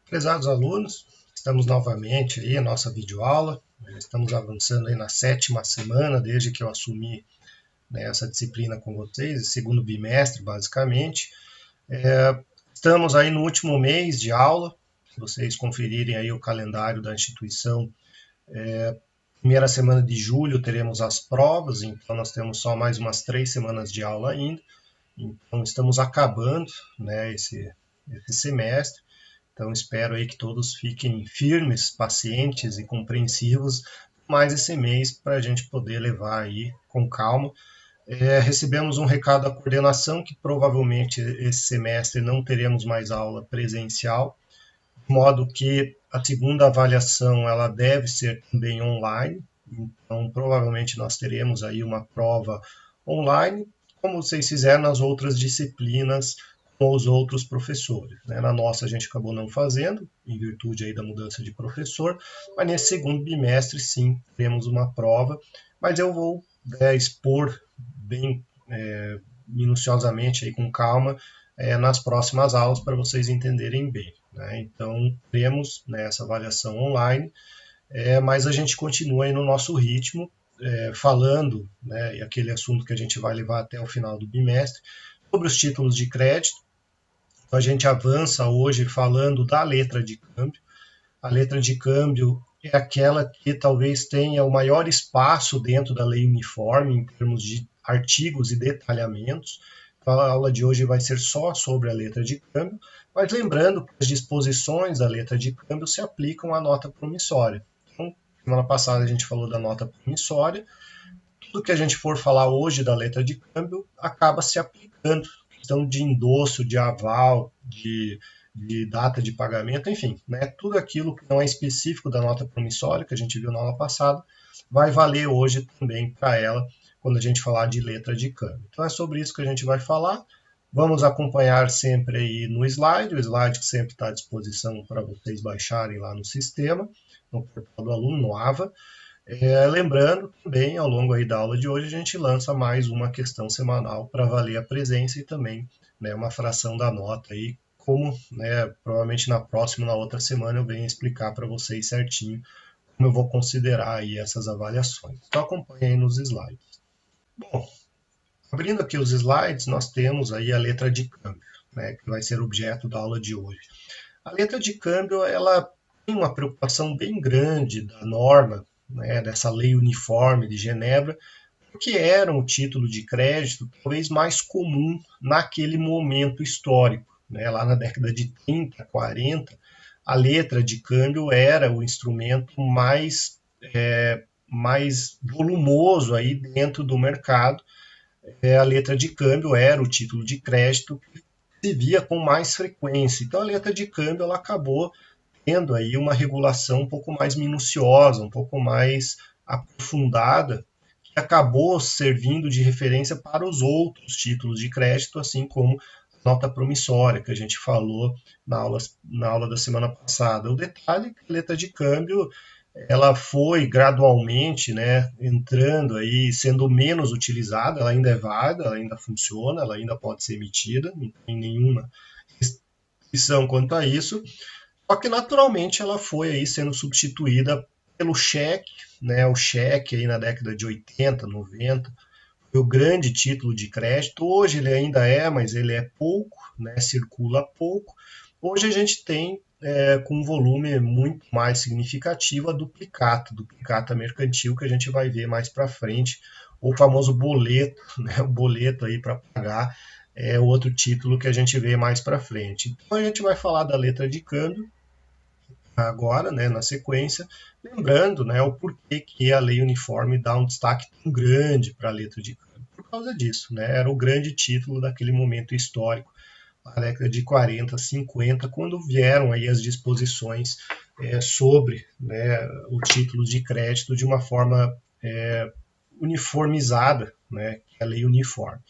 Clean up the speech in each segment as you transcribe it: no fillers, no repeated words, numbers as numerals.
Prezados alunos, estamos novamente aí, a nossa videoaula. Estamos avançando aí na 7ª semana, desde que eu assumi, né, essa disciplina com vocês, segundo bimestre, basicamente. Estamos aí no último mês de aula. Se vocês conferirem aí o calendário da instituição, primeira semana de julho teremos as provas, então nós temos só mais umas 3 semanas de aula ainda. Então estamos acabando, né, esse semestre. Então espero aí que todos fiquem firmes, pacientes e compreensivos mais esse mês para a gente poder levar aí com calma. Recebemos um recado da coordenação que provavelmente esse semestre não teremos mais aula presencial, de modo que a segunda avaliação ela deve ser também online. Então provavelmente nós teremos aí uma prova online, como vocês fizeram nas outras disciplinas com os outros professores, né? Na nossa a gente acabou não fazendo, em virtude aí da mudança de professor, mas nesse segundo bimestre sim teremos uma prova, mas eu vou expor bem minuciosamente aí com calma nas próximas aulas para vocês entenderem bem, né? Então temos, né, essa avaliação online, mas a gente continua aí no nosso ritmo, falando, né, e aquele assunto que a gente vai levar até o final do bimestre, sobre os títulos de crédito. Então, a gente avança hoje falando da letra de câmbio. A letra de câmbio é aquela que talvez tenha o maior espaço dentro da lei uniforme em termos de artigos e detalhamentos. Então, a aula de hoje vai ser só sobre a letra de câmbio, mas lembrando que as disposições da letra de câmbio se aplicam à nota promissória. Então, semana passada a gente falou da nota promissória, tudo que a gente for falar hoje da letra de câmbio acaba se aplicando, questão de endosso, de aval, de data de pagamento, enfim, né, tudo aquilo que não é específico da nota promissória, que a gente viu na aula passada, vai valer hoje também para ela, quando a gente falar de letra de câmbio. Então é sobre isso que a gente vai falar. Vamos acompanhar sempre aí no slide, o slide que sempre está à disposição para vocês baixarem lá no sistema, no portal do aluno, no AVA. Lembrando também, ao longo aí da aula de hoje, a gente lança mais uma questão semanal para valer a presença e também, né, uma fração da nota aí, como, né, provavelmente na próxima, na outra semana, eu venho explicar para vocês certinho como eu vou considerar aí essas avaliações. Então acompanhe aí nos slides. Bom, abrindo aqui os slides, nós temos aí a letra de câmbio, né, que vai ser objeto da aula de hoje. A letra de câmbio, ela tem uma preocupação bem grande da norma, né, dessa lei uniforme de Genebra, porque era um título de crédito talvez mais comum naquele momento histórico, né, lá na década de 30, 40, a letra de câmbio era o instrumento mais volumoso aí dentro do mercado. A letra de câmbio era o título de crédito que se via com mais frequência. Então a letra de câmbio ela acabou tendo aí uma regulação um pouco mais minuciosa, um pouco mais aprofundada, que acabou servindo de referência para os outros títulos de crédito, assim como a nota promissória, que a gente falou na aula da semana passada. O detalhe é que a letra de câmbio ela foi gradualmente, né, entrando aí, sendo menos utilizada, ela ainda é válida, ela ainda funciona, ela ainda pode ser emitida, não tem nenhuma restrição quanto a isso, só que naturalmente ela foi aí sendo substituída pelo cheque, né? O cheque aí na década de 80, 90, foi o grande título de crédito. Hoje ele ainda é, mas ele é pouco, né? Circula pouco. Hoje a gente tem com um volume muito mais significativo a duplicata mercantil que a gente vai ver mais para frente, o famoso boleto, né? O boleto aí para pagar é outro título que a gente vê mais para frente. Então a gente vai falar da letra de câmbio agora, né, na sequência, lembrando, né, o porquê que a lei uniforme dá um destaque tão grande para a letra de câmbio. Por causa disso, né, era o grande título daquele momento histórico, na década de 40, 50, quando vieram aí as disposições sobre, né, o título de crédito de uma forma uniformizada, né, que é a lei uniforme.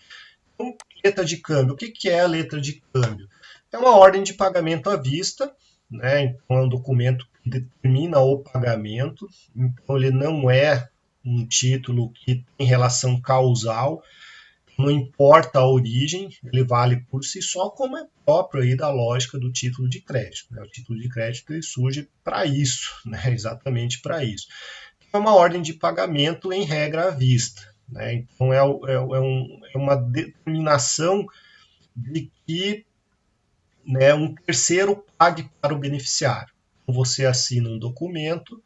Então, letra de câmbio, o que é a letra de câmbio? É uma ordem de pagamento à vista, né? Então é um documento que determina o pagamento, então ele não é um título que tem relação causal, não importa a origem, ele vale por si só, como é próprio aí da lógica do título de crédito, né? O título de crédito ele surge para isso, né? Exatamente para isso. É uma ordem de pagamento em regra à vista, né? Então é uma determinação de que, né, um terceiro pague para o beneficiário. Então, você assina um documento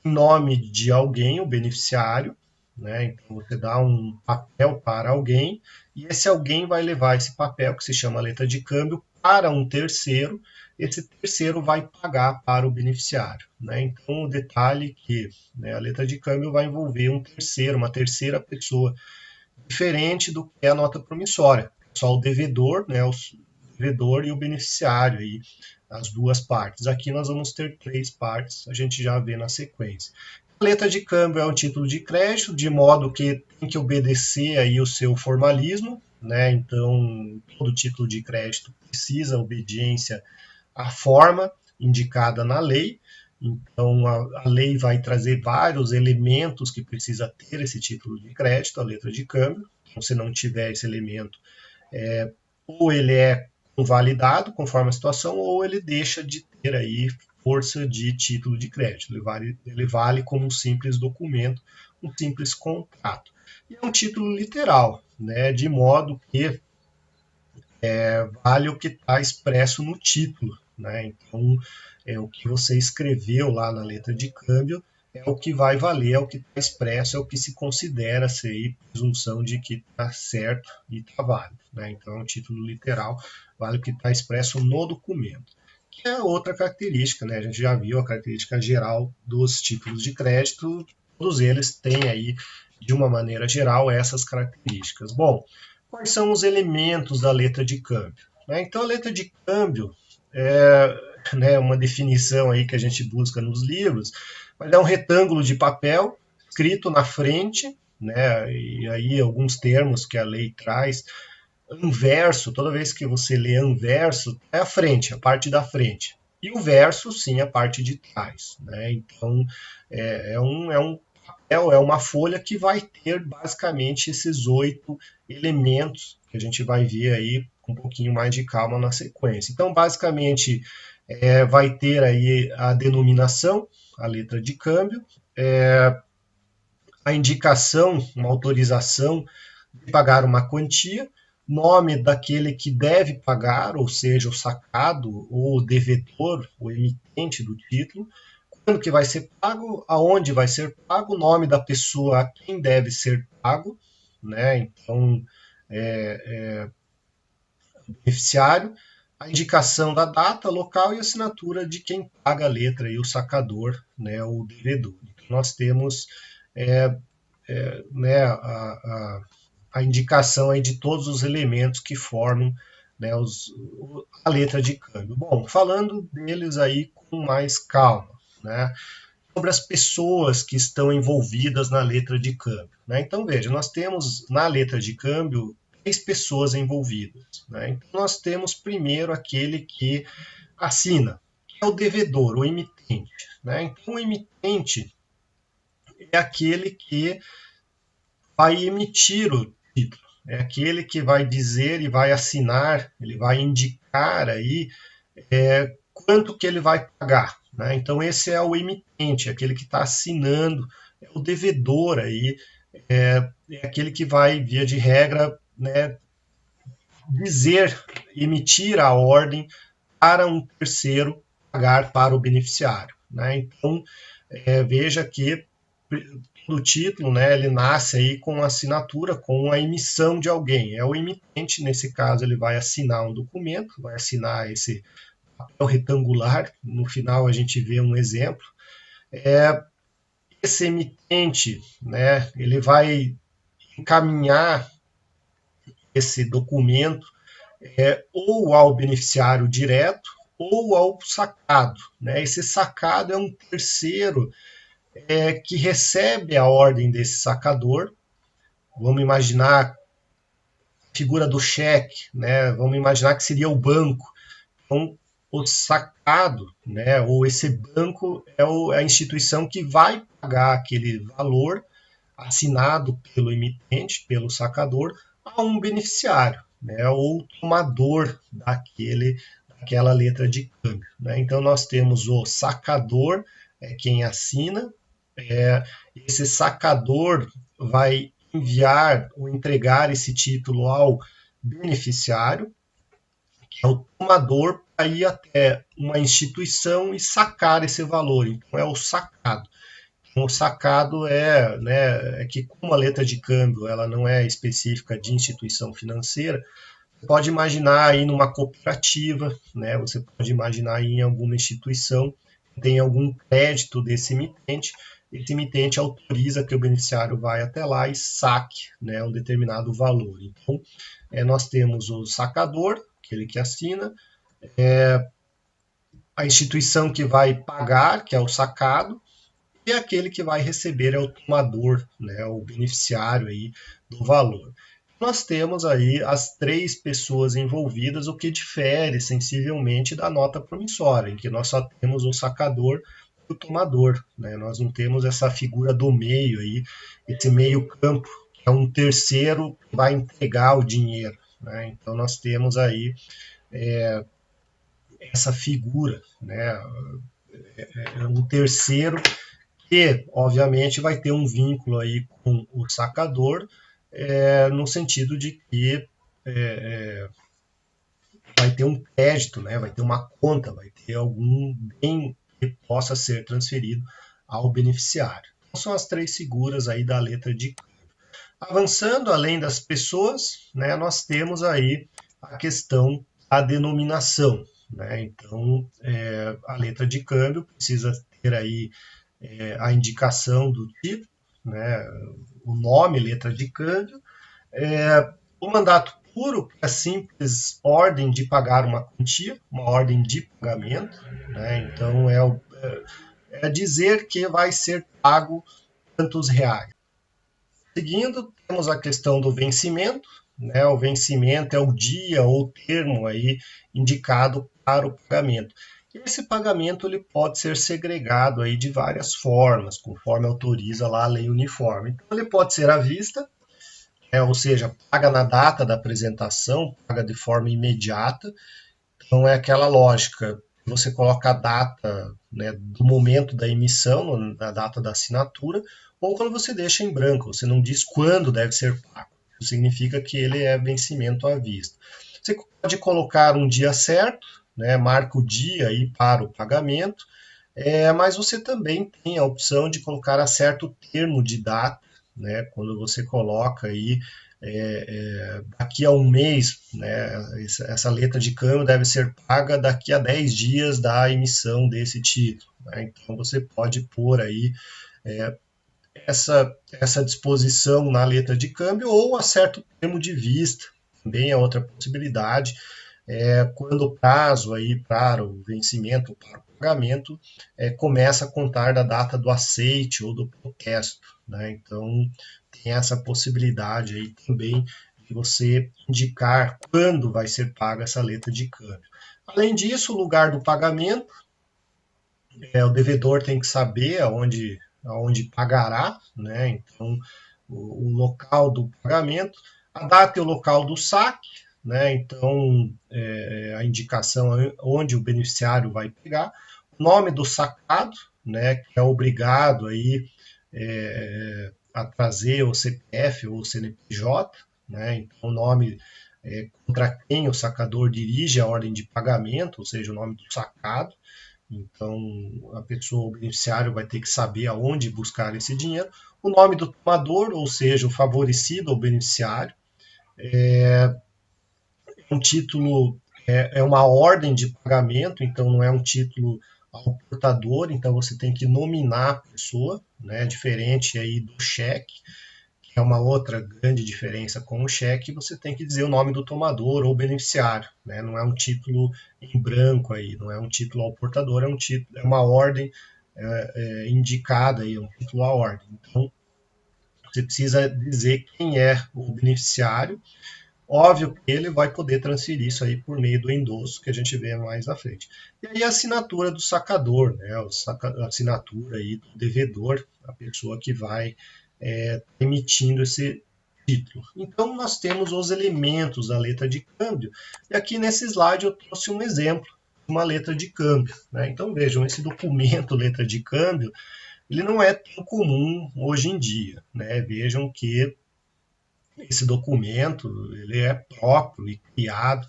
em nome de alguém, o beneficiário, né? Então você dá um papel para alguém e esse alguém vai levar esse papel, que se chama letra de câmbio, para um terceiro. Esse terceiro vai pagar para o beneficiário, né? Então o detalhe é que, né, a letra de câmbio vai envolver um terceiro, uma terceira pessoa, diferente do que é a nota promissória. Só o devedor, né, o devedor e o beneficiário, aí, as duas partes. Aqui nós vamos ter três partes, a gente já vê na sequência. A letra de câmbio é um título de crédito, de modo que tem que obedecer aí o seu formalismo, né? Então, todo título de crédito precisa obediência à forma indicada na lei. Então, a lei vai trazer vários elementos que precisa ter esse título de crédito, a letra de câmbio. Então, se não tiver esse elemento, ou ele é convalidado conforme a situação, ou ele deixa de ter aí força de título de crédito. Ele vale como um simples documento, um simples contrato. E é um título literal, né, de modo que vale o que está expresso no título, né? Então, o que você escreveu lá na letra de câmbio é o que vai valer, é o que está expresso, é o que se considera ser aí presunção de que está certo e está válido, né? Então, é um título literal, vale o que está expresso no documento. Que é outra característica, né? A gente já viu a característica geral dos títulos de crédito, todos eles têm aí, de uma maneira geral, essas características. Bom, quais são os elementos da letra de câmbio? Então, a letra de câmbio é, né, uma definição aí que a gente busca nos livros, mas é um retângulo de papel escrito na frente, né, e aí alguns termos que a lei traz. Anverso, toda vez que você lê anverso, é a frente, a parte da frente. E o verso, sim, a parte de trás, né? Então, é um papel, é uma folha que vai ter basicamente esses 8 elementos que a gente vai ver aí com um pouquinho mais de calma na sequência. Então, basicamente, vai ter aí a denominação, a letra de câmbio, a indicação, uma autorização de pagar uma quantia, nome daquele que deve pagar, ou seja, o sacado, ou o devedor, o emitente do título, quando que vai ser pago, aonde vai ser pago, o nome da pessoa a quem deve ser pago, né? Então, beneficiário, a indicação da data, local e assinatura de quem paga a letra, e o sacador, né, o devedor. Então, nós temos né, a indicação aí de todos os elementos que formam, né, a letra de câmbio. Bom, falando deles aí com mais calma, né, sobre as pessoas que estão envolvidas na letra de câmbio, né? Então, veja, nós temos na letra de câmbio 3 pessoas envolvidas, né? Então, nós temos primeiro aquele que assina, que é o devedor, o emitente, né? Então, o emitente é aquele que vai emitir o título, é aquele que vai dizer e vai assinar, ele vai indicar aí quanto que ele vai pagar, né? Então esse é o emitente, aquele que está assinando, é o devedor aí, é aquele que vai, via de regra, né, dizer, emitir a ordem para um terceiro pagar para o beneficiário, né? Então veja que do título, né, ele nasce aí com a assinatura, com a emissão de alguém. É o emitente, nesse caso, ele vai assinar um documento, vai assinar esse papel retangular. No final, a gente vê um exemplo. Esse emitente, né, ele vai encaminhar esse documento ou ao beneficiário direto ou ao sacado, né? Esse sacado é um terceiro que recebe a ordem desse sacador. Vamos imaginar a figura do cheque, né? Vamos imaginar que seria o banco. Então, o sacado, né, ou esse banco é a instituição que vai pagar aquele valor assinado pelo emitente, pelo sacador, a um beneficiário, né, ou tomador daquela letra de câmbio. Né? Então, nós temos o sacador, quem assina, esse sacador vai enviar ou entregar esse título ao beneficiário, que é o tomador, para ir até uma instituição e sacar esse valor. Então, é o sacado. O sacado é que, como a letra de câmbio ela não é específica de instituição financeira, você pode imaginar aí numa cooperativa, né? Você pode imaginar aí em alguma instituição que tem algum crédito desse emitente. Esse emitente autoriza que o beneficiário vai até lá e saque, né, um determinado valor. Então, nós temos o sacador, aquele que assina, a instituição que vai pagar, que é o sacado, e aquele que vai receber é o tomador, né, o beneficiário aí do valor. Nós temos aí as três pessoas envolvidas, o que difere sensivelmente da nota promissória, em que nós só temos o sacador e o tomador, né? Nós não temos essa figura do meio aí, esse meio campo, que é um terceiro que vai entregar o dinheiro, né? Então nós temos aí essa figura, né? Um terceiro que, obviamente, vai ter um vínculo aí com o sacador, no sentido de que vai ter um crédito, né, vai ter uma conta, vai ter algum bem que possa ser transferido ao beneficiário. Então, são as três figuras aí da letra de câmbio. Avançando além das pessoas, né, nós temos aí a questão da denominação. Né? Então, a letra de câmbio precisa ter aí a indicação do título, né, o nome, letra de câmbio, o mandato puro, que é a simples ordem de pagar uma quantia, uma ordem de pagamento, né, então é dizer que vai ser pago tantos reais. Seguindo, temos a questão do vencimento, né, o vencimento é o dia ou termo aí indicado para o pagamento. Esse pagamento ele pode ser segregado aí de várias formas, conforme autoriza lá a lei uniforme. Então, ele pode ser à vista, ou seja, paga na data da apresentação, paga de forma imediata. Então, é aquela lógica, você coloca a data, né, do momento da emissão, na data da assinatura, ou quando você deixa em branco, você não diz quando deve ser pago. Isso significa que ele é vencimento à vista. Você pode colocar um dia certo, né, marca o dia aí para o pagamento, mas você também tem a opção de colocar a certo termo de data, né, quando você coloca aí daqui a um mês, né, essa letra de câmbio deve ser paga daqui a 10 dias da emissão desse título. Né? Então você pode pôr aí essa disposição na letra de câmbio ou a certo termo de vista, também é outra possibilidade, quando o prazo aí para o vencimento, para o pagamento, começa a contar da data do aceite ou do protesto. Né? Então, tem essa possibilidade aí também de você indicar quando vai ser paga essa letra de câmbio. Além disso, o lugar do pagamento, o devedor tem que saber aonde pagará, né? Então, o local do pagamento, a data e o local do saque, né? Então, a indicação onde o beneficiário vai pegar, o nome do sacado, né? Que é obrigado aí a trazer o CPF ou o CNPJ, né? Então, o nome contra quem o sacador dirige a ordem de pagamento, ou seja, o nome do sacado. Então, a pessoa, o beneficiário, vai ter que saber aonde buscar esse dinheiro. O nome do tomador, ou seja, o favorecido ou beneficiário. Um título é uma ordem de pagamento, então não é um título ao portador, então você tem que nominar a pessoa, né, diferente aí do cheque, que é uma outra grande diferença com o cheque, você tem que dizer o nome do tomador ou beneficiário, né, não é um título em branco aí, não é um título ao portador, é uma ordem indicada aí, um título à ordem. Então, você precisa dizer quem é o beneficiário. Óbvio que ele vai poder transferir isso aí por meio do endosso, que a gente vê mais na frente. E aí a assinatura do sacador, né? A assinatura aí do devedor, a pessoa que vai emitindo título. Então, nós temos os elementos da letra de câmbio, e aqui nesse slide eu trouxe um exemplo de uma letra de câmbio, né? Então, vejam, esse documento letra de câmbio, ele não é tão comum hoje em dia, né? Vejam que esse documento ele é próprio e criado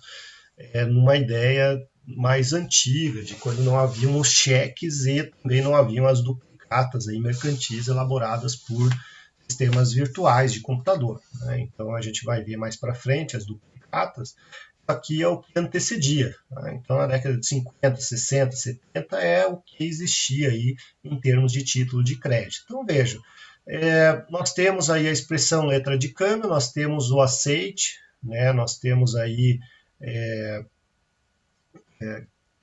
numa ideia mais antiga, de quando não haviam os cheques e também não haviam as duplicatas aí, mercantis elaboradas por sistemas virtuais de computador, né? Então a gente vai ver mais para frente as duplicatas. Aqui é o que antecedia, né? Então na década de 50, 60, 70 é o que existia aí em termos de título de crédito. Então vejam, nós temos aí a expressão letra de câmbio, nós temos o aceite, né? Nós temos aí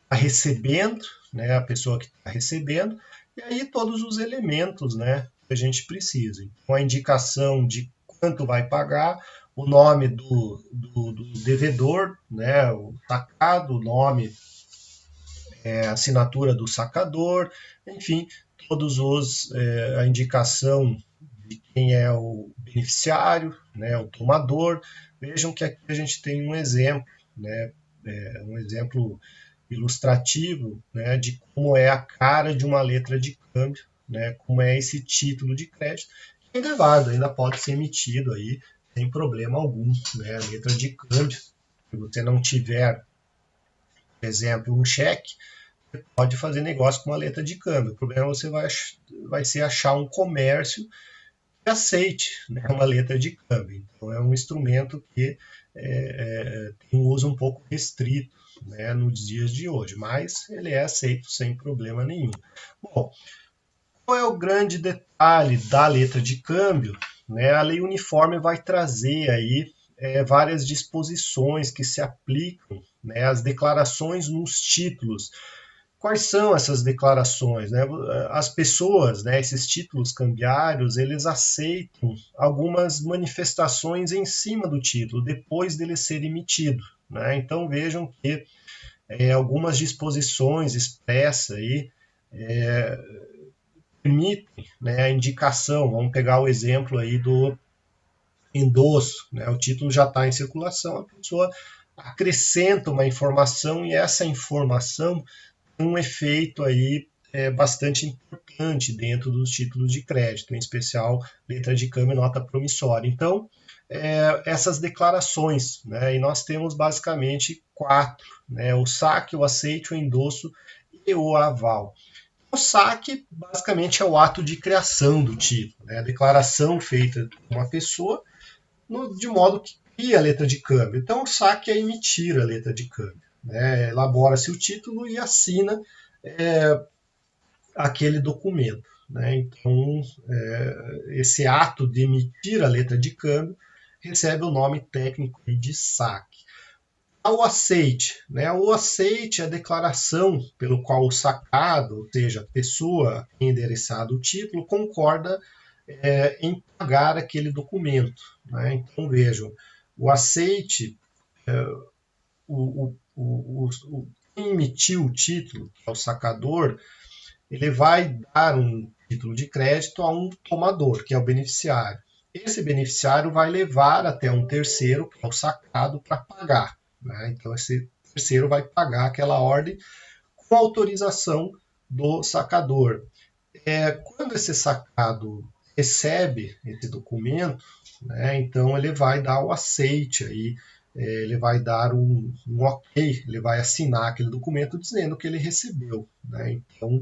a recebendo, né? A pessoa que está recebendo, e aí todos os elementos, né? Que a gente precisa. Então a indicação de quanto vai pagar, o nome do devedor, né? O sacado, o nome, a assinatura do sacador, enfim, todos a indicação de quem é o beneficiário, né, o tomador. Vejam que aqui a gente tem um exemplo, né, um exemplo ilustrativo, né, de como é a cara de uma letra de câmbio, né, como é esse título de crédito, que ainda é válido, ainda pode ser emitido aí sem problema algum, né, a letra de câmbio. Se você não tiver, por exemplo, um cheque, você pode fazer negócio com uma letra de câmbio. O problema você vai ser achar um comércio que aceite, né, uma letra de câmbio. Então é um instrumento que tem um uso um pouco restrito, né, nos dias de hoje, mas ele é aceito sem problema nenhum. Bom, qual é o grande detalhe da letra de câmbio? Né, a lei uniforme vai trazer aí várias disposições que se aplicam, né, às declarações nos títulos. Quais são essas declarações? Né? As pessoas, né, esses títulos cambiários, eles aceitam algumas manifestações em cima do título, depois dele ser emitido. Né? Então vejam que algumas disposições expressas aí permitem, né, a indicação. Vamos pegar o exemplo aí do endosso. Né? O título já está em circulação, a pessoa acrescenta uma informação e essa informação um efeito aí bastante importante dentro dos títulos de crédito, em especial letra de câmbio e nota promissória. Então, essas declarações, né, e nós temos basicamente quatro, né, o saque, o aceite, o endosso e o aval. O saque, basicamente, é o ato de criação do título, né, a declaração feita por uma pessoa de modo que cria a letra de câmbio. Então, o saque é emitir a letra de câmbio. Né? Elabora-se o título e assina aquele documento. Né? Então, esse ato de emitir a letra de câmbio recebe o nome técnico de saque. O aceite. Né? O aceite é a declaração pelo qual o sacado, ou seja, a pessoa endereçada o título, concorda em pagar aquele documento. Né? Então, vejam, o aceite, quem emitiu o título, que é o sacador, ele vai dar um título de crédito a um tomador, que é o beneficiário. Esse beneficiário vai levar até um terceiro, que é o sacado, para pagar. Né? Então, esse terceiro vai pagar aquela ordem com autorização do sacador. Quando esse sacado recebe esse documento, né, então ele vai dar o aceite aí, ele vai dar um ok, ele vai assinar aquele documento dizendo que ele recebeu. Né? Então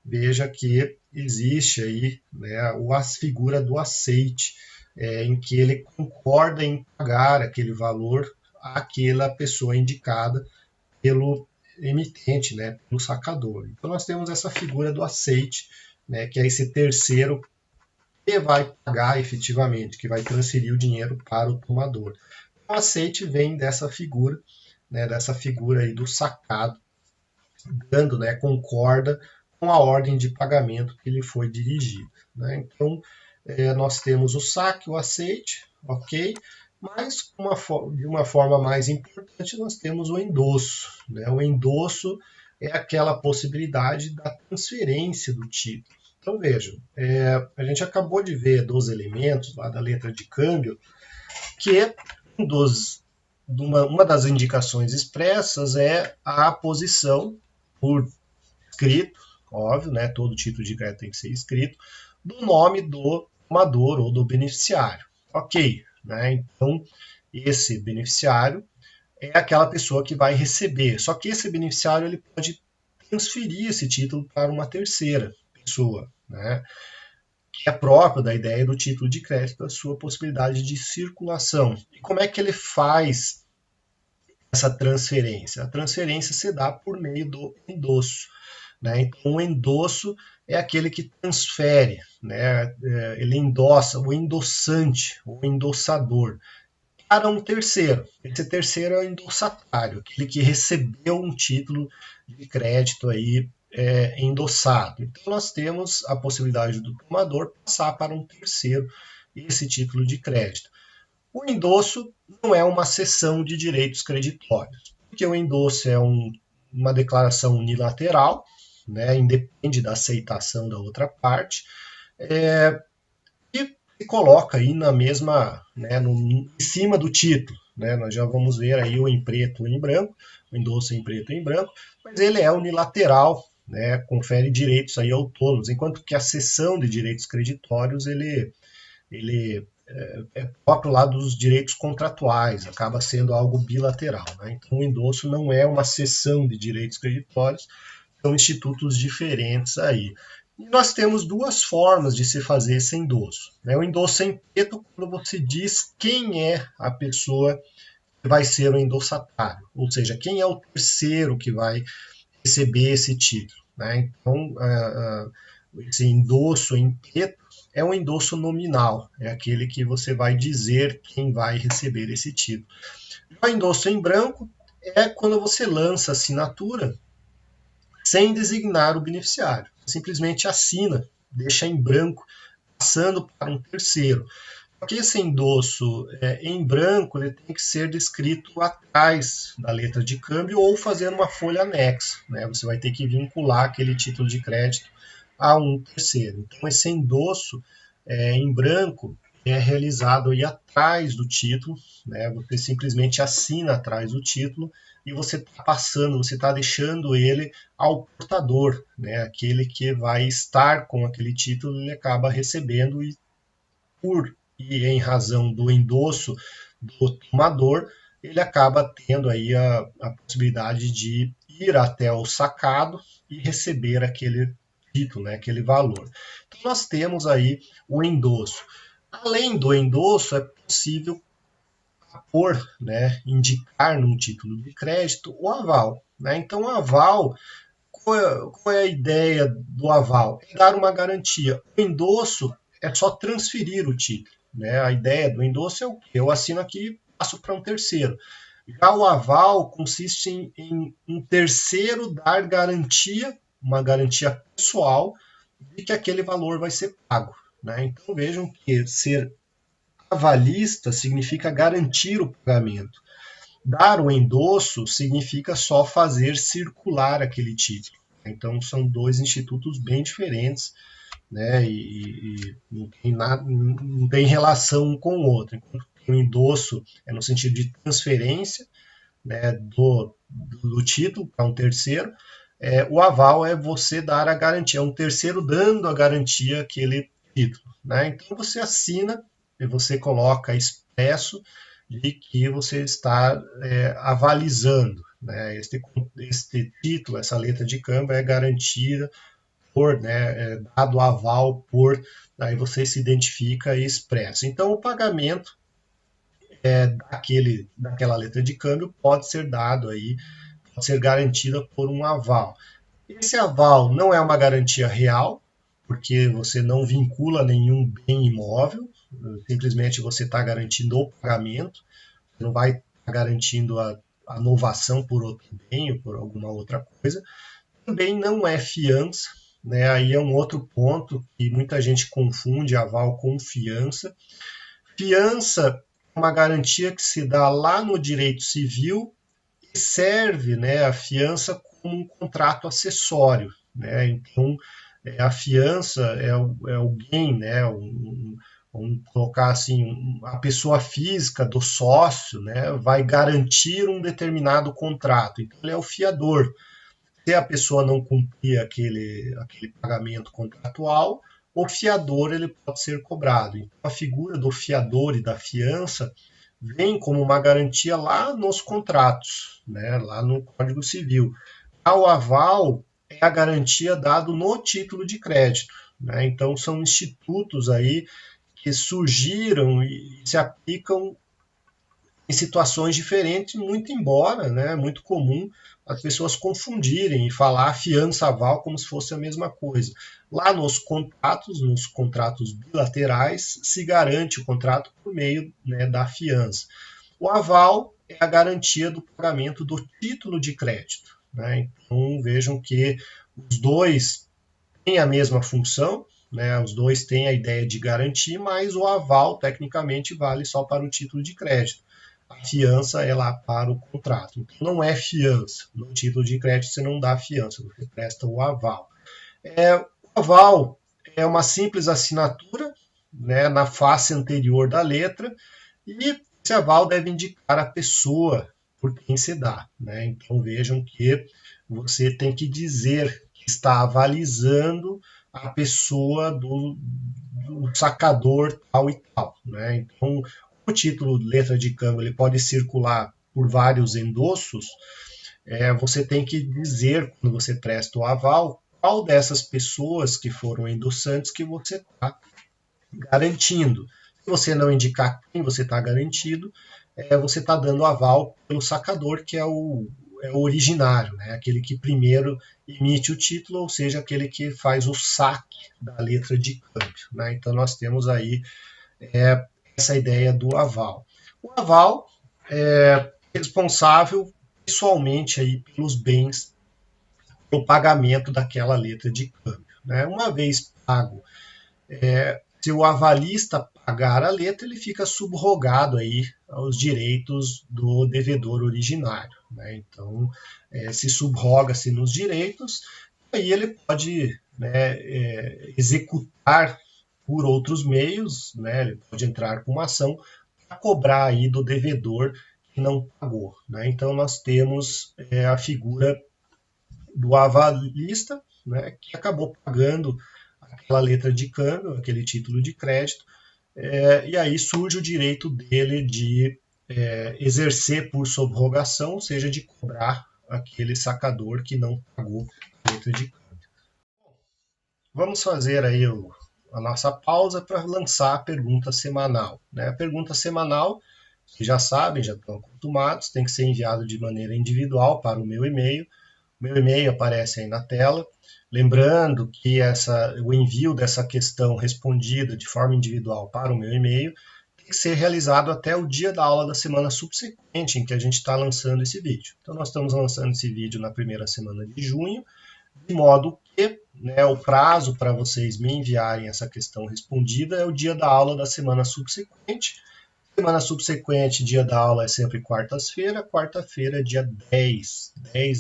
veja que existe aí, né, a figura do aceite, em que ele concorda em pagar aquele valor àquela pessoa indicada pelo emitente, né, pelo sacador. Então nós temos essa figura do aceite, né, que é esse terceiro que vai pagar efetivamente, que vai transferir o dinheiro para o tomador. O aceite vem dessa figura, né, aí do sacado, dando, né, concorda com a ordem de pagamento que lhe foi dirigida. Né? Então, nós temos o saque, o aceite, ok, mas de uma forma mais importante nós temos o endosso. Né? O endosso é aquela possibilidade da transferência do título. Então vejam, a gente acabou de ver dos elementos lá da letra de câmbio, que uma das indicações expressas é a posição por escrito, óbvio, né, todo título de crédito tem que ser escrito, do nome do tomador ou do beneficiário. Ok, né? Então, esse beneficiário é aquela pessoa que vai receber. Só que esse beneficiário ele pode transferir esse título para uma terceira pessoa, né? Que é próprio da ideia do título de crédito, a sua possibilidade de circulação. E como é que ele faz essa transferência? A transferência se dá por meio do endosso. Né? Então, o endosso é aquele que transfere, né? Ele endossa, o endossante, o endossador, para um terceiro. Esse terceiro é o endossatário, aquele que recebeu um título de crédito aí endossado. Então, nós temos a possibilidade do tomador passar para um terceiro esse título de crédito. O endosso não é uma cessão de direitos creditórios, porque o endosso é uma declaração unilateral, né, independe da aceitação da outra parte, e se coloca aí na mesma, né, em cima do título. Né, nós já vamos ver aí o em preto ou em branco, o endosso em preto e em branco, mas ele é unilateral, né, confere direitos aí autônomos, enquanto que a cessão de direitos creditórios ele é próprio lá dos direitos contratuais, acaba sendo algo bilateral. Né? Então, o endosso não é uma cessão de direitos creditórios, são institutos diferentes aí. E nós temos duas formas de se fazer esse endosso. Né? O endosso em preto, quando você diz quem é a pessoa que vai ser o endossatário, ou seja, quem é o terceiro que vai receber esse título. Né? Então, esse endosso em preto é um endosso nominal, é aquele que você vai dizer quem vai receber esse título. Já o endosso em branco é quando você lança a assinatura sem designar o beneficiário. Simplesmente assina, deixa em branco, passando para um terceiro. Porque esse endosso em branco ele tem que ser descrito atrás da letra de câmbio ou fazer uma folha anexa. Né? Você vai ter que vincular aquele título de crédito a um terceiro. Então, esse endosso em branco é realizado aí atrás do título, né? Você simplesmente assina atrás do título e você está passando, você está deixando ele ao portador, né? Aquele que vai estar com aquele título, ele acaba recebendo e em razão do endosso do tomador, ele acaba tendo aí a possibilidade de ir até o sacado e receber aquele título, né, aquele valor. Então nós temos aí o endosso. Além do endosso, é possível pôr, né, indicar num título de crédito o aval. Né? Então o aval, qual é a ideia do aval? É dar uma garantia. O endosso é só transferir o título. Né? A ideia do endosso é o quê? Eu assino aqui e passo para um terceiro. Já o aval consiste em um terceiro dar garantia, uma garantia pessoal, de que aquele valor vai ser pago. Né? Então vejam que ser avalista significa garantir o pagamento. Dar o endosso significa só fazer circular aquele título. Então são dois institutos bem diferentes, né? E não tem relação um com o outro. Enquanto o endosso é no sentido de transferência, né, do título para um terceiro, o aval é você dar a garantia, um terceiro dando a garantia àquele título. Né? Então você assina e você coloca expresso de que você está avalizando. Né? Este título, essa letra de câmbio é garantida por, né, dado aval por, aí você se identifica e expressa. Então o pagamento daquela letra de câmbio pode ser dado aí, pode ser garantida por um aval. Esse aval não é uma garantia real, porque você não vincula nenhum bem imóvel, simplesmente você está garantindo o pagamento, você não vai estar garantindo a novação por outro bem ou por alguma outra coisa. Também não é fiança, né? Aí é um outro ponto que muita gente confunde aval com fiança. Fiança é uma garantia que se dá lá no direito civil e serve, né, a fiança como um contrato acessório. Né? Então, a fiança é alguém, né, vamos colocar assim, a pessoa física do sócio, né, vai garantir um determinado contrato. Então, ele é o fiador. Se a pessoa não cumprir aquele pagamento contratual, o fiador ele pode ser cobrado. Então, a figura do fiador e da fiança vem como uma garantia lá nos contratos, né, lá no Código Civil. O aval é a garantia dado no título de crédito. Né? Então, são institutos aí que surgiram e se aplicam em situações diferentes, muito embora, né, muito comum as pessoas confundirem e falar fiança aval como se fosse a mesma coisa. Lá nos contratos bilaterais, se garante o contrato por meio, né, da fiança. O aval é a garantia do pagamento do título de crédito. Né? Então vejam que os dois têm a mesma função, né? Os dois têm a ideia de garantir, mas o aval tecnicamente vale só para o título de crédito. A fiança é lá para o contrato. Então não é fiança. No título de crédito você não dá fiança, você presta o aval. O aval é uma simples assinatura, né, na face anterior da letra, e esse aval deve indicar a pessoa por quem se dá. Né? Então vejam que você tem que dizer que está avalizando a pessoa do sacador tal e tal. Né? Então, o título letra de câmbio ele pode circular por vários endossos. Você tem que dizer, quando você presta o aval, qual dessas pessoas que foram endossantes que você está garantindo. Se você não indicar quem você está garantido, você está dando aval pelo sacador, que é o originário, né? Aquele que primeiro emite o título, ou seja, aquele que faz o saque da letra de câmbio. Né? Então nós temos aí essa ideia do aval. O aval é responsável pessoalmente aí pelos bens, pelo pagamento daquela letra de câmbio. Né? Uma vez pago, se o avalista pagar a letra, ele fica subrogado aí aos direitos do devedor originário. Né? Então, se subroga-se nos direitos, aí ele pode, né, executar por outros meios, né? Ele pode entrar com uma ação para cobrar aí do devedor que não pagou. Né? Então, nós temos a figura do avalista, né, que acabou pagando aquela letra de câmbio, aquele título de crédito, e aí surge o direito dele de exercer por subrogação, ou seja, de cobrar aquele sacador que não pagou a letra de câmbio. Vamos fazer aí a nossa pausa para lançar a pergunta semanal. Né? A pergunta semanal, vocês já sabem, já estão acostumados, tem que ser enviado de maneira individual para o meu e-mail. Meu e-mail aparece aí na tela. Lembrando que o envio dessa questão respondida de forma individual para o meu e-mail tem que ser realizado até o dia da aula da semana subsequente em que a gente está lançando esse vídeo. Então, nós estamos lançando esse vídeo na primeira semana de junho, de modo que, né, o prazo para vocês me enviarem essa questão respondida é o dia da aula da semana subsequente. Semana subsequente, dia da aula é sempre quarta-feira. Quarta-feira é dia 10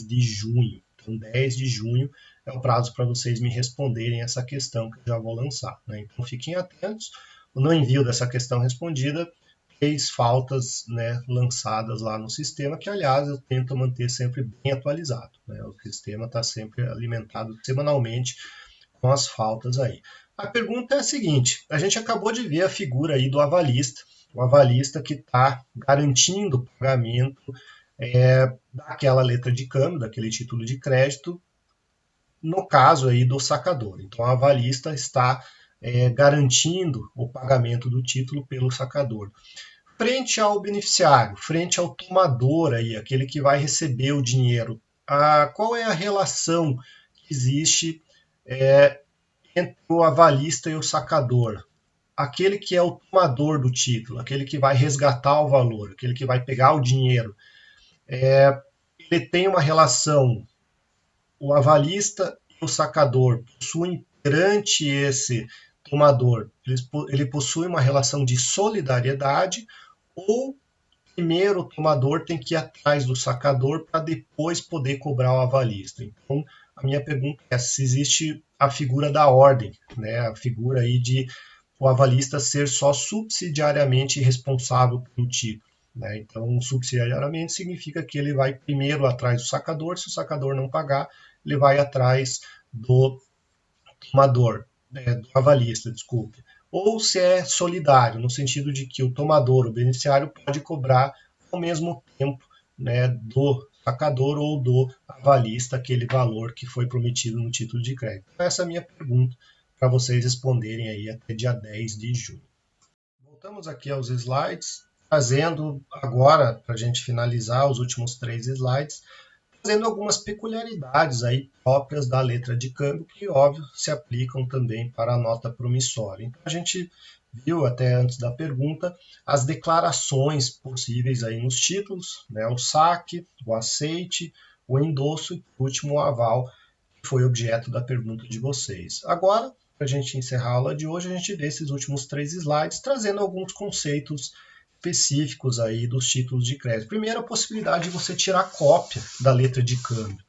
de junho. Então, 10 de junho é o prazo para vocês me responderem essa questão que eu já vou lançar. Né? Então, fiquem atentos. No envio dessa questão respondida, 3 faltas, né, lançadas lá no sistema, que, aliás, eu tento manter sempre bem atualizado. Né? O sistema está sempre alimentado semanalmente com as faltas aí. A pergunta é a seguinte: a gente acabou de ver a figura aí do avalista, o avalista que está garantindo o pagamento daquela letra de câmbio, daquele título de crédito, no caso aí do sacador. Então, o avalista está garantindo o pagamento do título pelo sacador. Frente ao beneficiário, frente ao tomador, aí, aquele que vai receber o dinheiro, qual é a relação que existe entre o avalista e o sacador? Aquele que é o tomador do título, aquele que vai resgatar o valor, aquele que vai pegar o dinheiro, ele tem uma relação, o avalista e o sacador possuem perante esse tomador, ele possui uma relação de solidariedade, ou primeiro o tomador tem que ir atrás do sacador para depois poder cobrar o avalista. Então, a minha pergunta é se existe a figura da ordem, né? A figura aí de o avalista ser só subsidiariamente responsável pelo título. Né? Então, subsidiariamente significa que ele vai primeiro atrás do sacador, se o sacador não pagar, ele vai atrás do tomador, do avalista, desculpe. Ou se é solidário, no sentido de que o tomador, o beneficiário, pode cobrar ao mesmo tempo, né, do sacador ou do avalista aquele valor que foi prometido no título de crédito. Então, essa é a minha pergunta para vocês responderem aí até dia 10 de junho. Voltamos aqui aos slides, trazendo agora, para a gente finalizar os últimos 3 slides, trazendo algumas peculiaridades aí próprias da letra de câmbio, que, óbvio, se aplicam também para a nota promissória. Então, a gente viu até antes da pergunta as declarações possíveis aí nos títulos, né? O saque, o aceite, o endosso e, por último, o aval, que foi objeto da pergunta de vocês. Agora, para a gente encerrar a aula de hoje, a gente vê esses últimos 3 slides, trazendo alguns conceitos específicos aí dos títulos de crédito. Primeiro, a possibilidade de você tirar cópia da letra de câmbio.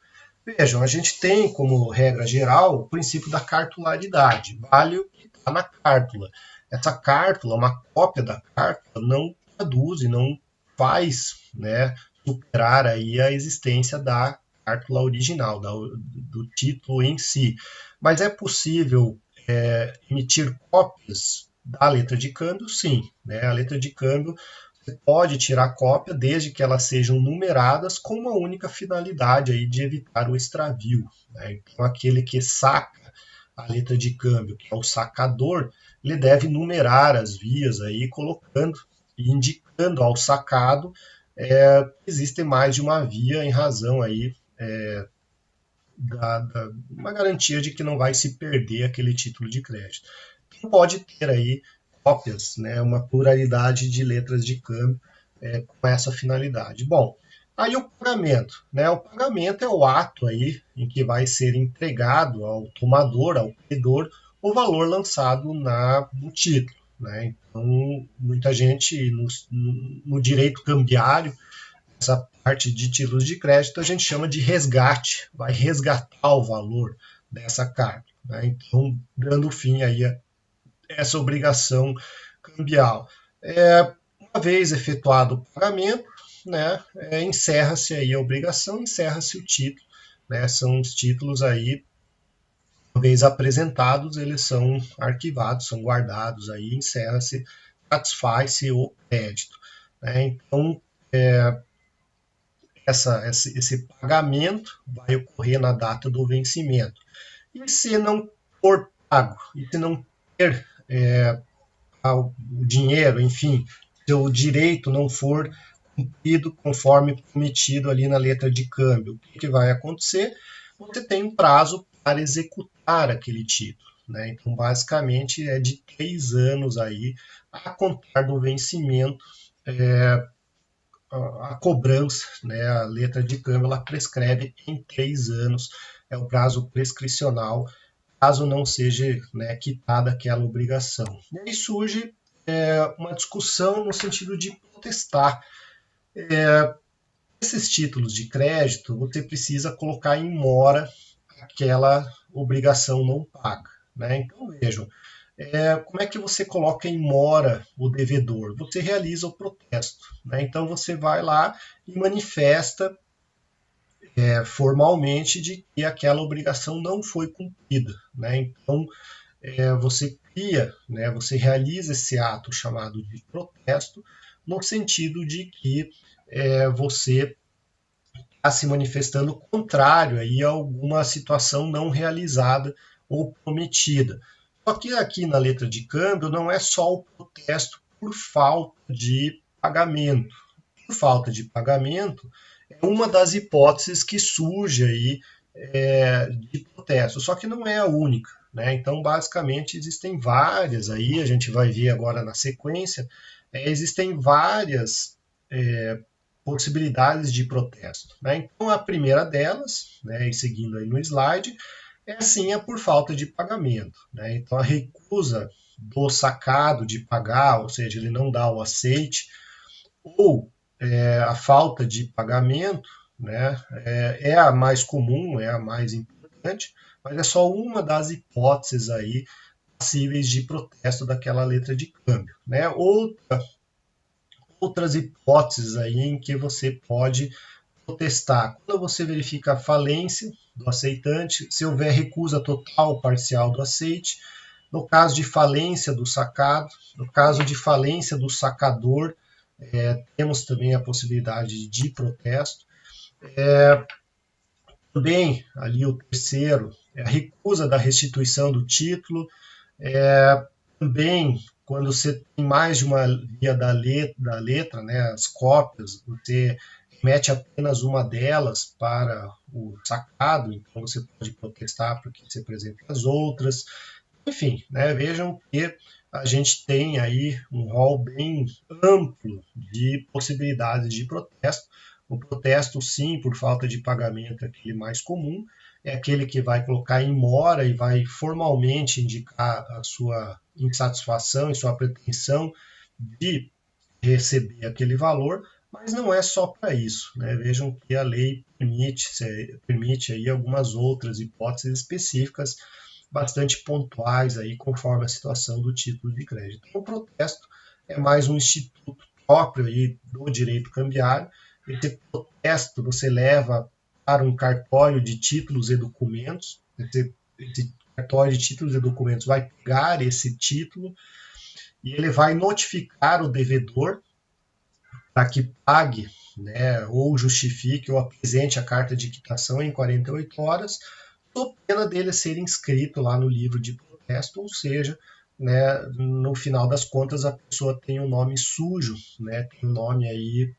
Vejam, a gente tem como regra geral o princípio da cartularidade, vale o que está na cártula. Essa cártula, uma cópia da cártula, não traduz e não faz, né, superar aí a existência da cártula original, do título em si. Mas é possível emitir cópias da letra de câmbio? Sim. Né? A letra de câmbio você pode tirar cópia desde que elas sejam numeradas com uma única finalidade aí de evitar o extravio. Né? Então, aquele que saca a letra de câmbio, que é o sacador, ele deve numerar as vias aí, colocando e indicando ao sacado que existe mais de uma via em razão aí uma garantia de que não vai se perder aquele título de crédito. Então, pode ter aí cópias, né, uma pluralidade de letras de câmbio com essa finalidade. Bom, aí o pagamento. Né, o pagamento é o ato aí em que vai ser entregado ao tomador, ao credor, o valor lançado no título. Né? Então, muita gente no direito cambiário, essa parte de títulos de crédito, a gente chama de resgate, vai resgatar o valor dessa carta. Né? Então, dando fim aí a essa obrigação cambial. Uma vez efetuado o pagamento, né, encerra-se aí a obrigação, encerra-se o título. Né? São os títulos aí, uma vez apresentados, eles são arquivados, são guardados, aí encerra-se, satisfaz-se o crédito. Né? Então, esse pagamento vai ocorrer na data do vencimento. E se não for pago, e se não ter o dinheiro, enfim, se o direito não for cumprido conforme prometido ali na letra de câmbio, o que vai acontecer? Você tem um prazo para executar aquele título. Né? Então, basicamente, é de 3 anos aí a contar do vencimento a cobrança, né, a letra de câmbio, ela prescreve em 3 anos, é o prazo prescricional, caso não seja, né, quitada aquela obrigação. E aí surge uma discussão no sentido de protestar. Esses títulos de crédito, você precisa colocar em mora aquela obrigação não paga. Né? Então, vejam, como é que você coloca em mora o devedor? Você realiza o protesto. Né? Então, você vai lá e manifesta formalmente de que aquela obrigação não foi cumprida. Né? Então, você cria, né, você realiza esse ato chamado de protesto, no sentido de que você está se manifestando contrário aí a alguma situação não realizada ou prometida. Só que aqui na letra de câmbio não é só o protesto por falta de pagamento. Por falta de pagamento é uma das hipóteses que surge aí de protesto, só que não é a única. Né? Então, basicamente, existem várias aí, a gente vai ver agora na sequência, existem várias possibilidades de protesto. Né? Então, a primeira delas, né, e seguindo aí no slide, é sim a por falta de pagamento. Né? Então, a recusa do sacado de pagar, ou seja, ele não dá o aceite, ou a falta de pagamento, né, é a mais comum, é a mais importante, mas é só uma das hipóteses aí passíveis de protesto daquela letra de câmbio, né? Outras hipóteses aí em que você pode protestar. Quando você verifica a falência do aceitante, se houver recusa total ou parcial do aceite, no caso de falência do sacado, no caso de falência do sacador, temos também a possibilidade de protesto. Também, ali o terceiro, é a recusa da restituição do título. Também, quando você tem mais de uma via da letra, né, as cópias, você remete apenas uma delas para o sacado, então você pode protestar para que se apresente as outras. Enfim, né, vejam que a gente tem aí um rol bem amplo de possibilidades de protesto. O protesto, sim, por falta de pagamento é aquele mais comum, é aquele que vai colocar em mora e vai formalmente indicar a sua insatisfação e sua pretensão de receber aquele valor, mas não é só para isso, né? Vejam que a lei permite aí algumas outras hipóteses específicas bastante pontuais aí conforme a situação do título de crédito. Então, o protesto é mais um instituto próprio aí do direito cambiário. Esse protesto você leva para um cartório de títulos e documentos. Esse cartório de títulos e documentos vai pegar esse título e ele vai notificar o devedor para que pague, né, ou justifique ou apresente a carta de quitação em 48 horas, sob pena dele ser inscrito lá no livro de protesto, ou seja, né, no final das contas a pessoa tem um nome sujo, né, tem um nome aí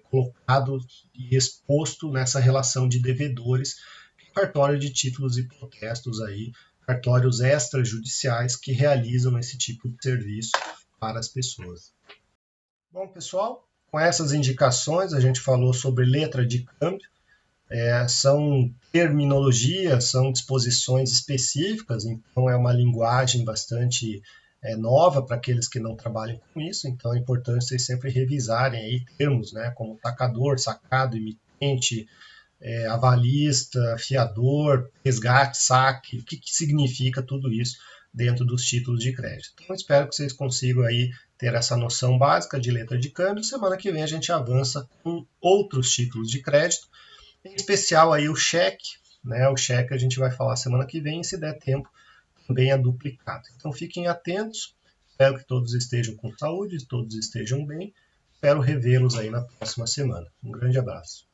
colocado e exposto nessa relação de devedores, cartório de títulos e protestos aí, cartórios extrajudiciais que realizam esse tipo de serviço para as pessoas. Bom, pessoal, com essas indicações a gente falou sobre letra de câmbio. São terminologias, são disposições específicas, então é uma linguagem bastante nova para aqueles que não trabalham com isso, então é importante vocês sempre revisarem aí termos, né, como tacador, sacado, emitente, avalista, fiador, resgate, saque, o que significa tudo isso dentro dos títulos de crédito. Então, espero que vocês consigam aí ter essa noção básica de letra de câmbio. Semana que vem a gente avança com outros títulos de crédito, em especial aí o cheque, né? O cheque a gente vai falar semana que vem, e se der tempo, também é duplicado. Então, fiquem atentos. Espero que todos estejam com saúde, todos estejam bem. Espero revê-los aí na próxima semana. Um grande abraço.